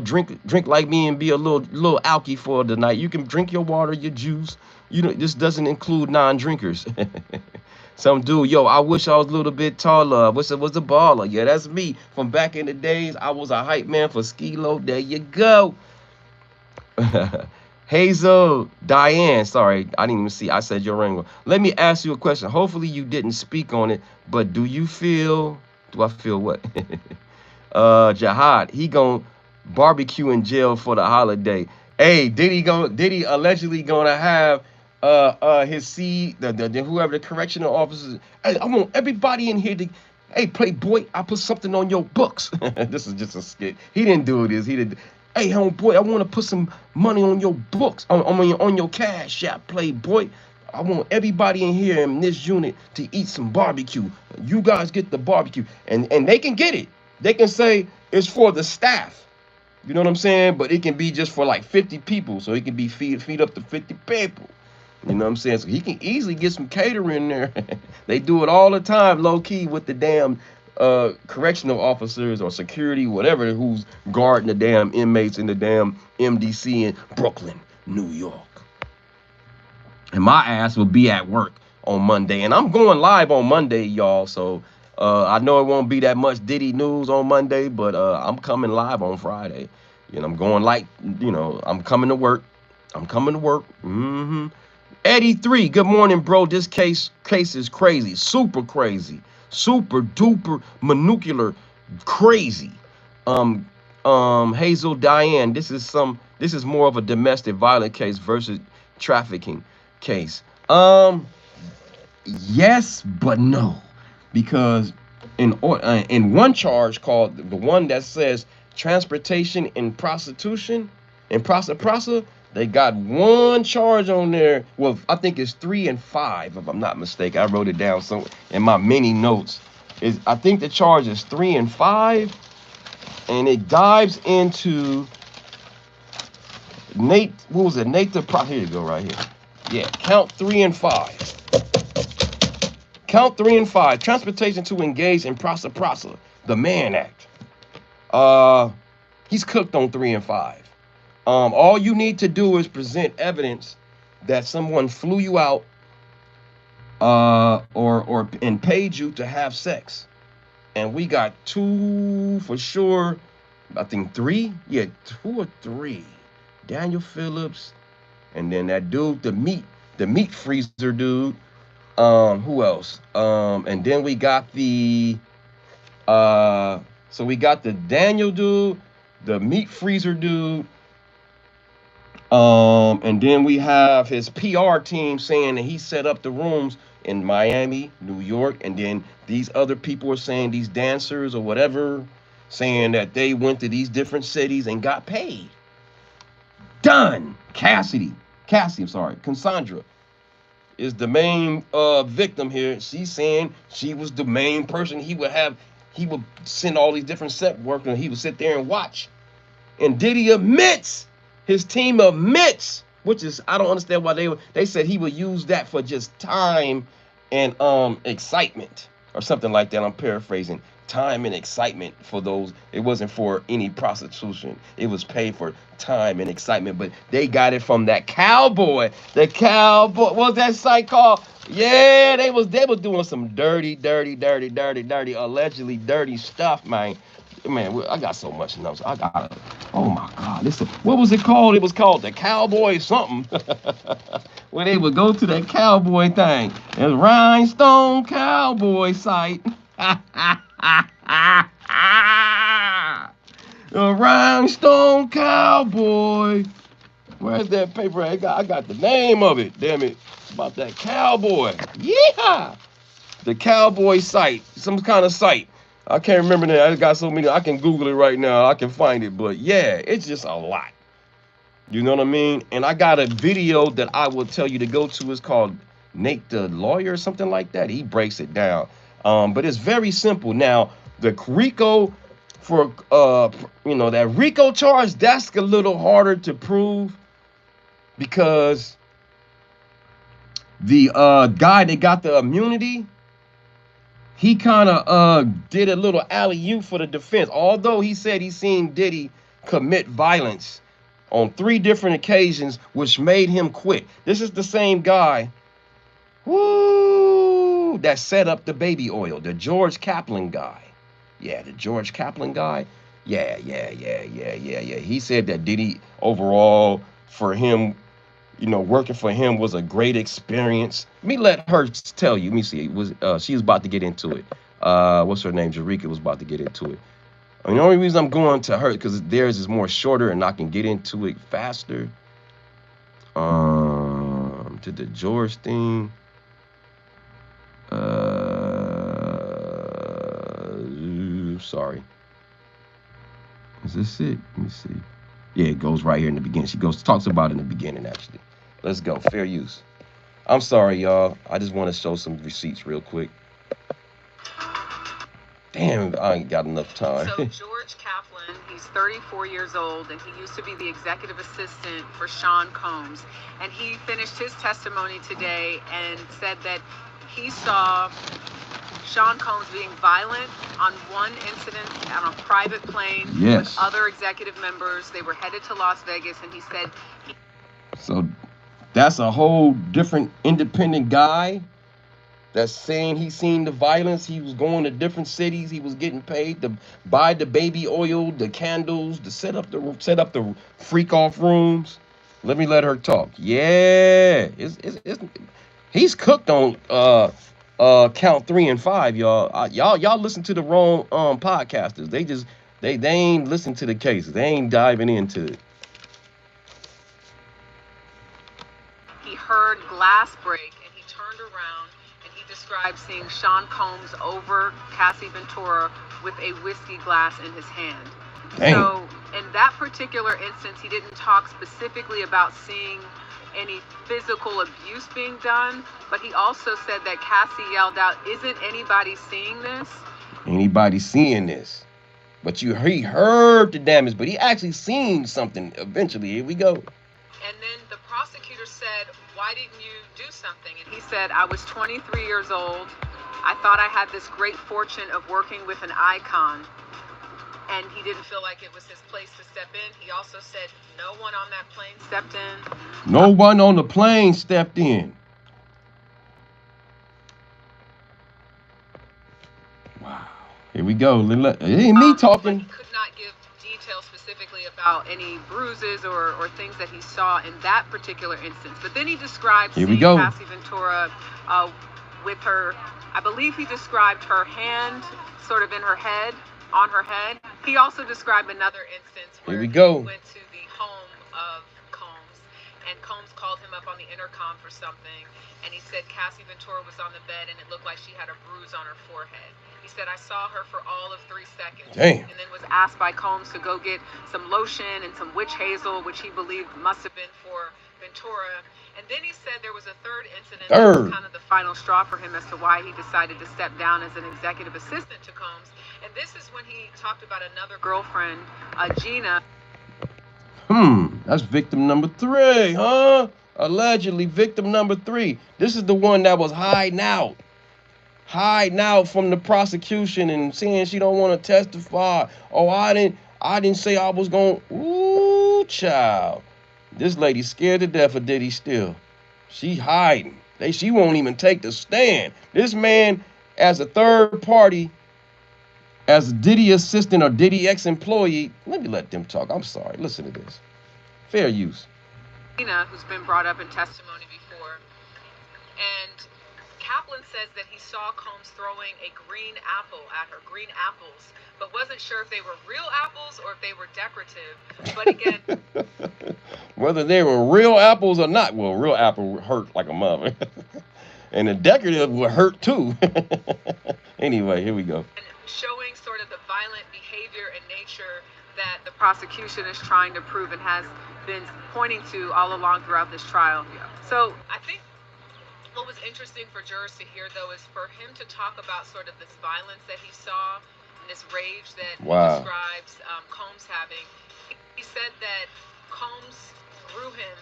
drink like me and be a little alky for the night. You can drink your water, your juice. This doesn't include non-drinkers. Some dude, yo, I wish I was a little bit taller. I wish I was a baller. Yeah, that's me. From back in the days, I was a hype man for Skilo. There you go. Hazel, Diane, sorry, I didn't even see. I said your ring. Let me ask you a question. Hopefully you didn't speak on it, but do I feel what? Jihad, he gon' barbecue in jail for the holiday. Hey, Diddy allegedly gonna have his the whoever the correctional officers. Hey, I want everybody in here to, hey, Playboy, I put something on your books. This is just a skit. He didn't do this. He did. Hey, homeboy, I want to put some money on your books, on your cash app, Playboy. I want everybody in here in this unit to eat some barbecue. You guys get the barbecue, and they can get it. They can say it's for the staff. You know what I'm saying? But it can be just for like 50 people, so it can be feed up to 50 people. You know what I'm saying? So he can easily get some catering there. They do it all the time, low key, with the damn correctional officers or security, whatever, who's guarding the damn inmates in the damn MDC in Brooklyn, New York. And my ass will be at work on Monday, and I'm going live on Monday, y'all. So I know it won't be that much Diddy news on Monday, but I'm coming live on Friday. I'm going I'm coming to work. I'm coming to work. Eddie 3, good morning, bro. This case is crazy, super duper manucular crazy. Hazel Diane, this is more of a domestic violence case versus trafficking case. Yes, but no, because in one charge called the one that says transportation and prostitution and prasa, they got one charge on there. Well, I think it's 3 and 5, if I'm not mistaken. I wrote it down so in my mini notes. I think the charge is 3 and 5, and it dives into Nate. What was it? Nate the Here you go, right here. Yeah, count 3 and 5. Count 3 and 5. Transportation to engage in prasa, the Mann Act. He's cooked on 3 and 5. All you need to do is present evidence that someone flew you out, or and paid you to have sex, and we got 2 for sure. I think 3. Yeah, 2 or 3. Daniel Phillips, and then that dude, the meat freezer dude. Who else? And then we got the so we got the Daniel dude, the meat freezer dude. And then we have his PR team saying that he set up the rooms in Miami, New York, and then these other people are saying, these dancers or whatever, saying that they went to these different cities and got paid. Done. Cassie, I'm sorry, Cassandra is the main victim here. She's saying she was the main person. He would send all these different set workers, and he would sit there and watch. And Diddy admits, his team admits, which is, I don't understand why they said he would use that for just time and excitement or something like that. I'm paraphrasing. Time and excitement for those. It wasn't for any prostitution. It was paid for time and excitement. But they got it from that cowboy. The cowboy. What's that site called? Yeah, they was doing some dirty, allegedly dirty stuff, man. Man, I got so much notes. I got it. Oh my God! What was it called? It was called the Cowboy something. When they would go to that cowboy thing, it's Rhinestone Cowboy site. A Rhinestone Cowboy. Where's that paper? I got the name of it. Damn it! It's about that cowboy. Yeah. The cowboy site, some kind of site. I can't remember that. I got so many. I can Google it right now. I can find it. But yeah, it's just a lot. You know what I mean? And I got a video that I will tell you to go to. It's called Nate the Lawyer or something like that. He breaks it down. But it's very simple. Now, the RICO for that RICO charge, that's a little harder to prove because the guy that got the immunity, he kind of did a little alley-oop for the defense. Although he said he seen Diddy commit violence on 3 different occasions, which made him quit. This is the same guy, that set up the baby oil, the George Kaplan guy. Yeah, the George Kaplan guy. Yeah. He said that Diddy overall for him, working for him was a great experience. Let me let her tell you. Let me see. She was about to get into it. What's her name? Jarika was about to get into it. I mean, the only reason I'm going to her because theirs is more shorter and I can get into it faster. To the George thing. Sorry. Is this it? Let me see. Yeah, it goes right here in the beginning. She talks about it in the beginning, actually. Let's go. Fair use. I'm sorry, y'all. I just want to show some receipts real quick. Damn, I ain't got enough time. So George Kaplan, he's 34 years old, and he used to be the executive assistant for Sean Combs. And he finished his testimony today and said that he saw Sean Combs being violent on one incident on a private plane with other executive members. They were headed to Las Vegas, and he said... So that's a whole different independent guy that's saying he's seen the violence. He was going to different cities. He was getting paid to buy the baby oil, the candles, to set up the freak off rooms. Let me let her talk. Yeah, he's cooked on count 3 and 5, y'all. Y'all listen to the wrong podcasters. They ain't listen to the cases. They ain't diving into it. He heard glass break and he turned around and he described seeing Sean Combs over Cassie Ventura with a whiskey glass in his hand. Damn. So in that particular instance, he didn't talk specifically about seeing any physical abuse being done, but he also said that Cassie yelled out, "Isn't anybody seeing this?" Anybody seeing this? But he heard the damage, but he actually seen something eventually. Here we go. And then the prosecutor said, "Why didn't you do something?" And he said, "I was 23 years old. I thought I had this great fortune of working with an icon." And he didn't feel like it was his place to step in. He also said no one on that plane stepped in. No one on the plane stepped in. Wow. Here we go. It ain't me talking. But he could not give details specifically about any bruises or things that he saw in that particular instance. But then he described seeing Cassie Ventura with her, I believe he described her hand sort of in her head, on her head. He also described another instance where he went to the home of Combs, and Combs called him up on the intercom for something, and he said Cassie Ventura was on the bed and it looked like she had a bruise on her forehead. He said, "I saw her for all of 3 seconds." Damn. And then was asked by Combs to go get some lotion and some witch hazel, which he believed must have been for Ventura. And then he said there was a third incident that was kind of the final straw for him as to why he decided to step down as an executive assistant to Combs. And this is when he talked about another girlfriend, Gina. That's victim number 3, huh? Allegedly victim number 3. This is the one that was hiding out from the prosecution and saying she don't want to testify. Oh, I didn't say I was going. Ooh, child. This lady's scared to death of Diddy still. She hiding. She won't even take the stand. This man, as a third party, as a Diddy assistant or Diddy ex-employee. Let me let them talk. I'm sorry. Listen to this. Fair use. Who's been brought up in testimony before. And Kaplan says that he saw Combs throwing a green apple at her, green apples, but wasn't sure if they were real apples or if they were decorative. But again, whether they were real apples or not, well, real apple hurt like a mother. And the decorative would hurt too. Anyway, here we go. Showing sort of the violent behavior and nature that the prosecution is trying to prove and has been pointing to all along throughout this trial. So I think what was interesting for jurors to hear, though, is for him to talk about sort of this violence that he saw and this rage that he describes Combs having. He said that Combs grew him,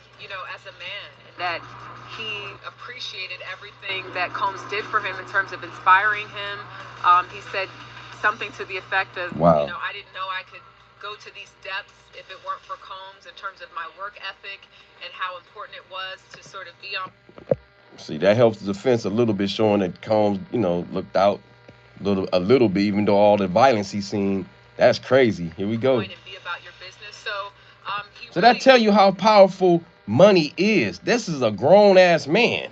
as a man, and that he appreciated everything that Combs did for him in terms of inspiring him. He said something to the effect of, I didn't know I could go to these depths if it weren't for Combs in terms of my work ethic and how important it was to sort of be on. See, that helps the defense a little bit, showing that Combs, looked out a little bit, even though all the violence he's seen. That's crazy. Here we go. And be about your business. So that tell you how powerful money is. This is a grown-ass man.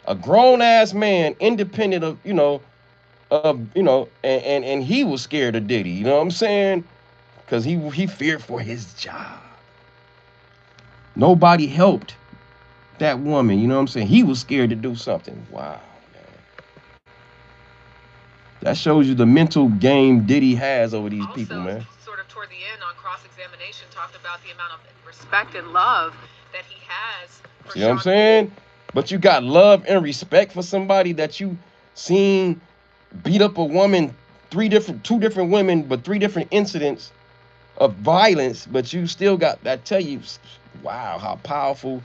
A grown-ass man, independent of, and he was scared of Diddy. You know what I'm saying? Because he feared for his job. Nobody helped that woman. You know what I'm saying? He was scared to do something. Wow, man. That shows you the mental game Diddy has over these people, man. Sort of toward the end on cross-examination, talked about the amount of respect and love that he has. See what I'm saying? But you got love and respect for somebody that you seen beat up a woman, two different women, but 3 different incidents of violence, but you still got that. Tell you, wow, how powerful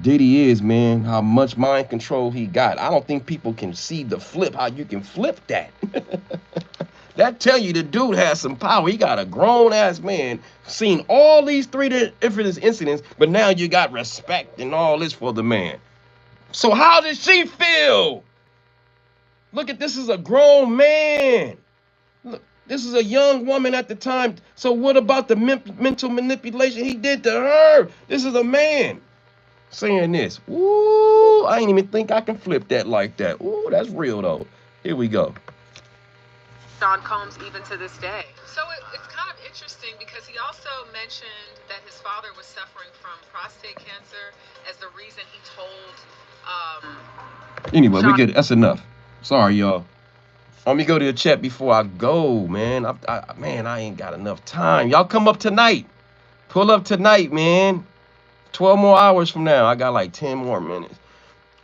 Diddy is, man. How much mind control he got. I don't think people can see the flip, how you can flip that. That tell you the dude has some power. He got a grown-ass man, seen all these 3 different incidents, but now you got respect and all this for the man. So how does she feel? Look at this, is a grown man. Look, this is a young woman at the time. So what about the mental manipulation he did to her? This is a man saying this. Ooh, I ain't even think I can flip that like that. Ooh, that's real though. Here we go. Sean Combs even to this day. So it's kind of interesting because he also mentioned that his father was suffering from prostate cancer as the reason he told anyway, Sean. We get it. That's enough. Sorry, y'all. Let me go to the chat before I go, man. I ain't got enough time. Y'all come up tonight. Pull up tonight, man. 12 more hours from now. I got like 10 more minutes.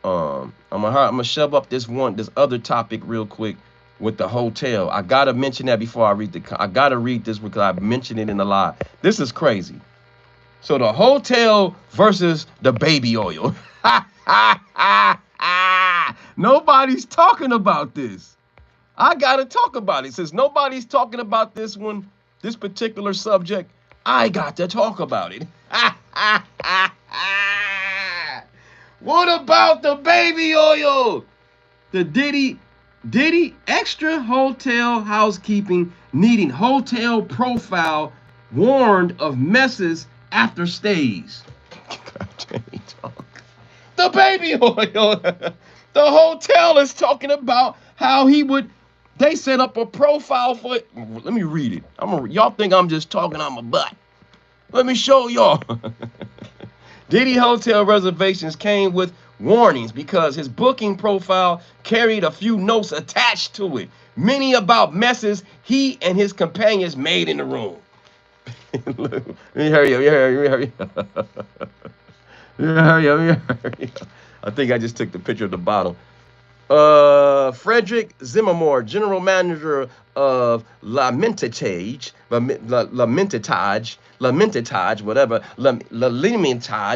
I'm gonna shove up this other topic real quick with the hotel. I gotta mention that before I read I gotta read this because I mentioned it in the live. This is crazy. So the hotel versus the baby oil. Nobody's talking about this. I gotta talk about it. Since nobody's talking about this particular subject, I got to talk about it. What about the baby oil? The Diddy extra hotel housekeeping needing hotel profile warned of messes after stays. The baby oil. The hotel is talking about how they set up a profile for it. Let me read it. Y'all think I'm just talking on my butt. Let me show y'all. Diddy hotel reservations came with warnings because his booking profile carried a few notes attached to it, many about messes he and his companions made in the room. Let me hurry up. I think I just took the picture of the bottle. Frederick Zimmermore, general manager of Lamentage,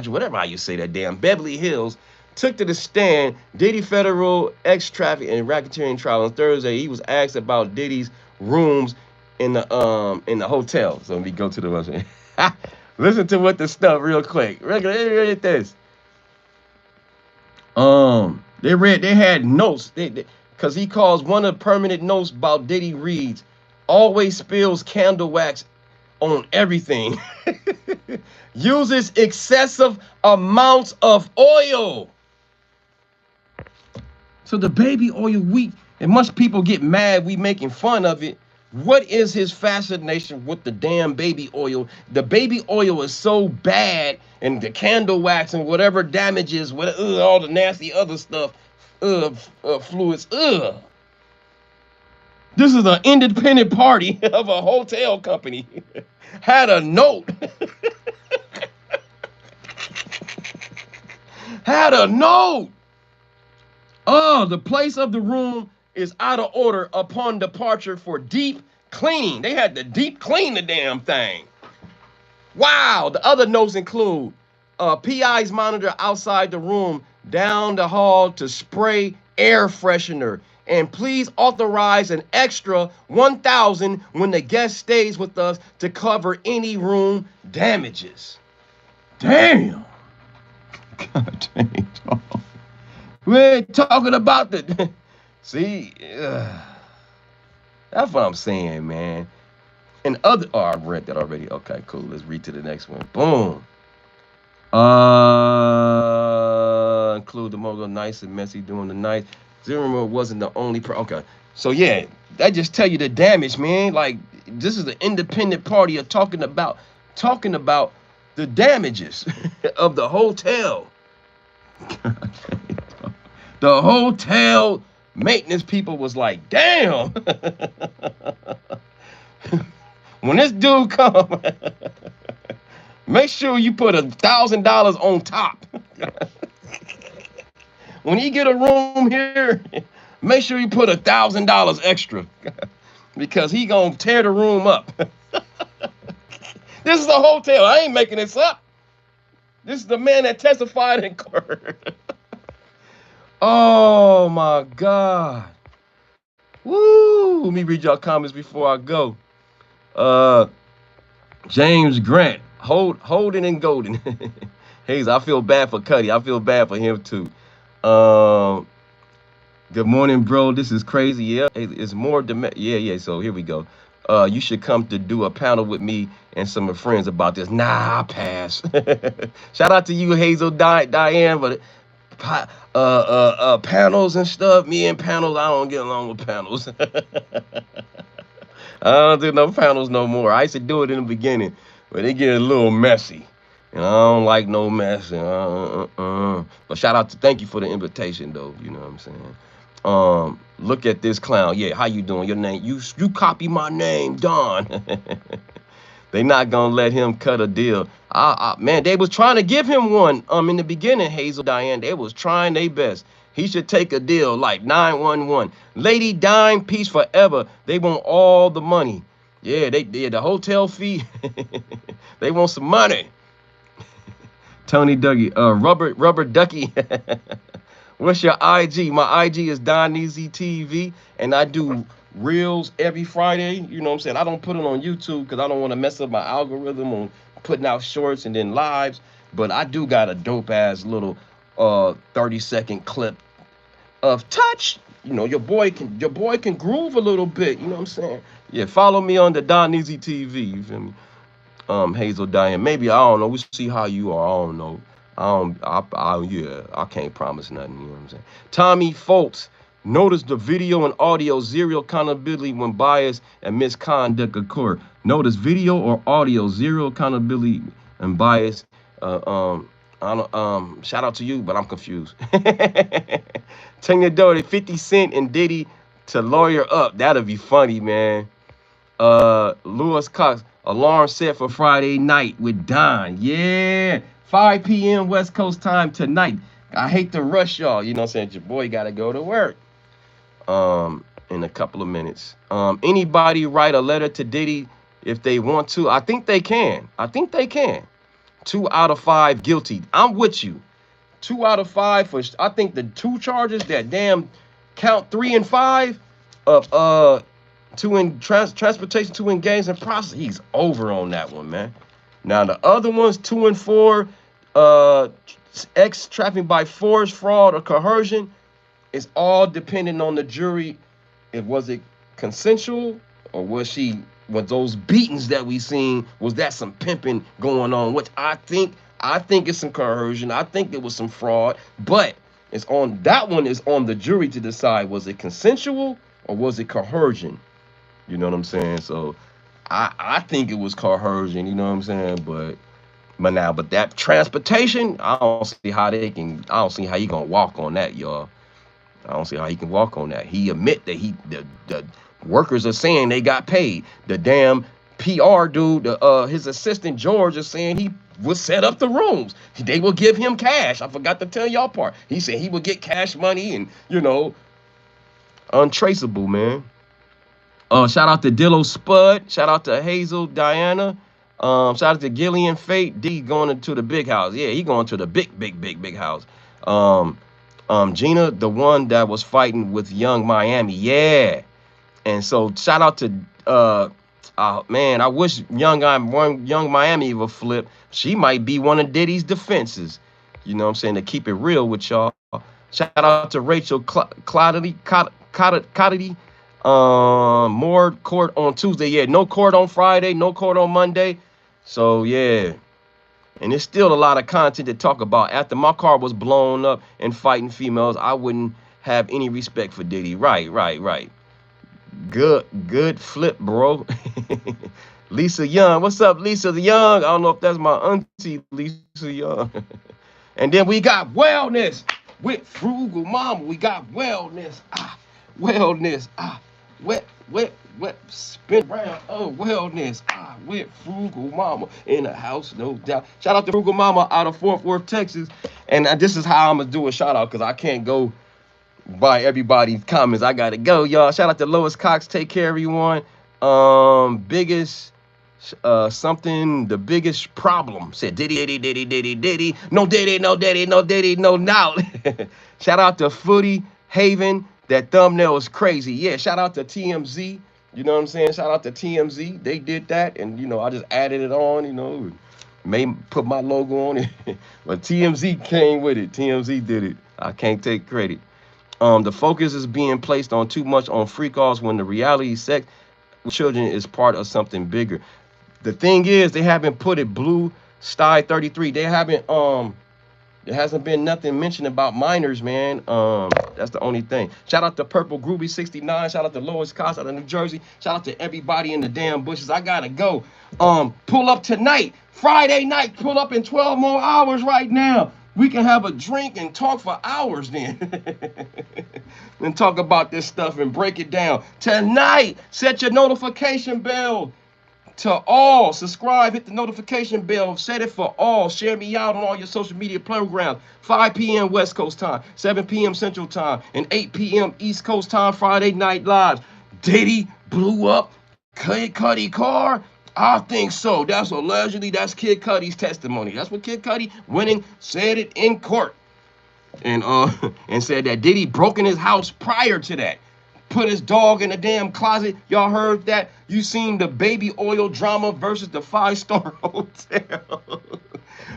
whatever how you say that damn, Beverly Hills, took to the stand. Diddy federal ex-traffic and racketeering trial on Thursday. He was asked about Diddy's rooms in the hotel. So let me go to the website. Listen to what the stuff real quick. Read this. They had notes, because he calls one of the permanent notes about Diddy reads, always spills candle wax on everything. Uses excessive amounts of oil. So the baby oil, and much people get mad we making fun of it. What is his fascination with the damn baby oil? The baby oil is so bad, and the candle wax and whatever damages, all the nasty other stuff, fluids. This is an independent party of a hotel company. Had a note. Had a note. Oh, the place of the room is out of order upon departure for deep cleaning. They had to deep clean the damn thing. Wow. The other notes include PI's monitor outside the room, down the hall to spray air freshener. And please authorize an extra 1,000 when the guest stays with us to cover any room damages. Damn. God dang. We ain't talking about the. See, that's what I'm saying, man. And other. Oh, I read that already. Okay, cool. Let's read to the next one. Boom. Include the mogul nice and messy doing the night. Zimmerman wasn't the only okay. So yeah, that just tell you the damage, man. Like this is an independent party of talking about the damages of the hotel. The hotel maintenance people was like, damn. When this dude come, make sure you put $1,000 on top. When you get a room here, make sure you put $1,000 extra because he gonna tear the room up. This is a hotel. I ain't making this up. This is the man that testified in court. Oh my God. Woo. Let me read y'all comments before I go. James Grant, Holden and Golden. Hayes, I feel bad for Cudi. I feel bad for him too. Good morning, bro. This is crazy. Yeah, it's more yeah. So here we go. You should come to do a panel with me and some of friends about this. Nah, I pass. Shout out to you, Hazel, Diane, but panels and stuff. Me and panels, I don't get along with panels. I don't do no panels no more. I used to do it in the beginning, but they get a little messy. And I don't like no mess. But thank you for the invitation, though. You know what I'm saying? Look at this clown. Yeah, how you doing? Your name? You copy my name, Don. They not gonna let him cut a deal. Man, they was trying to give him one. In the beginning, Hazel, Diane, they was trying their best. He should take a deal like 911. Lady Dime, peace forever. They want all the money. Yeah, the hotel fee. They want some money. Tony Dougie, Rubber Ducky. What's your IG? My IG is Don Easy TV, and I do reels every Friday. You know what I'm saying? I don't put it on YouTube because I don't want to mess up my algorithm on putting out shorts and then lives. But I do got a dope ass little 30-second clip of touch. You know, your boy can groove a little bit. You know what I'm saying? Yeah, follow me on the Don Easy TV. You feel me? Hazel Diane. Maybe I don't know. We'll see how you are. I don't know. I can't promise nothing. You know what I'm saying? Tommy Foltz. Notice the video and audio zero accountability when bias and misconduct occur. Notice video or audio zero accountability and bias. Shout out to you, but I'm confused. Tanya Doherty, 50 Cent and Diddy to lawyer up. That'll be funny, man. Lewis Cox, alarm set for Friday night with Don. Yeah, 5 p.m. West Coast time tonight. I hate to rush y'all. You know what I'm saying? Your boy got to go to work. In a couple of minutes. Anybody write a letter to Diddy if they want to? I think they can. 2 out of 5 guilty. I'm with you. 2 out of 5 for. I think the 2 charges that damn count 3 and 5 of transportation to engage in process. He's over on that one, man. Now the other ones 2 and 4, trafficking by force, fraud, or coercion. It's all depending on the jury. Was it consensual or was those beatings that we seen, was that some pimping going on? Which I think it's some coercion. I think there was some fraud, but is on the jury to decide, was it consensual or was it coercion? You know what I'm saying? So I think it was coercion, you know what I'm saying? But that transportation, I don't see how you gonna walk on that, y'all. I don't see how he can walk on that. He admit that the workers are saying they got paid. The damn PR dude, his assistant George, is saying he would set up the rooms. They will give him cash. I forgot to tell y'all part. He said he would get cash money and untraceable, man. Shout out to Dillo Spud. Shout out to Hazel Diana. Shout out to Gillian Fate. D going into the big house. Yeah, he going to the big house. Um, Gina, the one that was fighting with Young Miami. Yeah. And so shout out to man, I wish Young Miami would flip. She might be one of Diddy's defenses. You know what I'm saying? To keep it real with y'all. Shout out to Rachel Cody. More court on Tuesday. Yeah, no court on Friday, no court on Monday. So yeah. And there's still a lot of content to talk about. After my car was blown up and fighting females, I wouldn't have any respect for Diddy. Right. Good flip, bro. Lisa Young. What's up, Lisa Young? I don't know if that's my auntie, Lisa Young. And then we got wellness with Frugal Mama. We got wellness. Wellness. Wet, spin around. Oh, wellness. With Frugal Mama in the house, no doubt. Shout out to Frugal Mama out of Fort Worth, Texas. And this is how I'm going to do a shout out because I can't go by everybody's comments. I got to go, y'all. Shout out to Lois Cox. Take care, everyone. Biggest the biggest problem. Said Diddy. No Diddy, no now. Shout out to Footy Haven. That thumbnail is crazy. Yeah, shout out to TMZ. You know what I'm saying? Shout out to TMZ. They did that, and I just added it on, may put my logo on it. But TMZ came with it. TMZ did it. I can't take credit. The focus is being placed on too much on free calls when the reality sex with children is part of something bigger. The thing is, they haven't put it Blue Sty 33. They haven't there hasn't been nothing mentioned about minors, man. That's the only thing. Shout out to Purple Groovy 69. Shout out to Lois Cost out of New Jersey. Shout out to everybody in the damn bushes. I gotta go. Pull up tonight, Friday night. Pull up in 12 more hours right now. We can have a drink and talk for hours then. And talk about this stuff and break it down. Tonight, set your notification bell to all. Subscribe, hit the notification bell, set it for all. Share me out on all your social media programs. 5 p.m. West Coast time, 7 p.m. Central time, and 8 p.m. East Coast time, Friday Night Live. Diddy blew up Kid Cudi car? I think so. That's allegedly, that's Kid Cudi's testimony. That's what Kid Cudi winning said it in court. And and said that Diddy broke in his house prior to that. Put his dog in the damn closet. Y'all heard that? You seen the baby oil drama versus the 5-star hotel.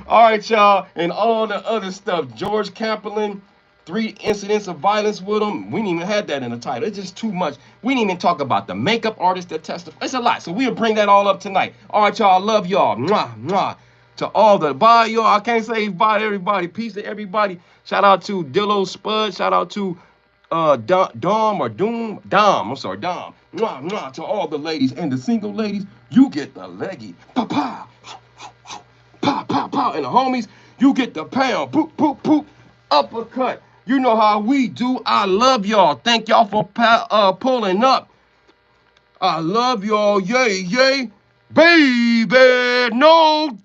All right, y'all. And all the other stuff. George Camperlin, 3 incidents of violence with him. We didn't even have that in the title. It's just too much. We didn't even talk about the makeup artist that testified. It's a lot. So we'll bring that all up tonight. All right, y'all. Love y'all. Mwah, mwah. To all the bye, y'all. I can't say bye to everybody. Peace to everybody. Shout out to Dillo Spud. Shout out to Dom. I'm sorry, Dom. Mwah, mwah. To all the ladies and the single ladies, you get the leggy. Pa-pa. Pa. And the homies, you get the pound. Poop, poop, poop. Uppercut. You know how we do. I love y'all. Thank y'all for pulling up. I love y'all. Yay. Baby, no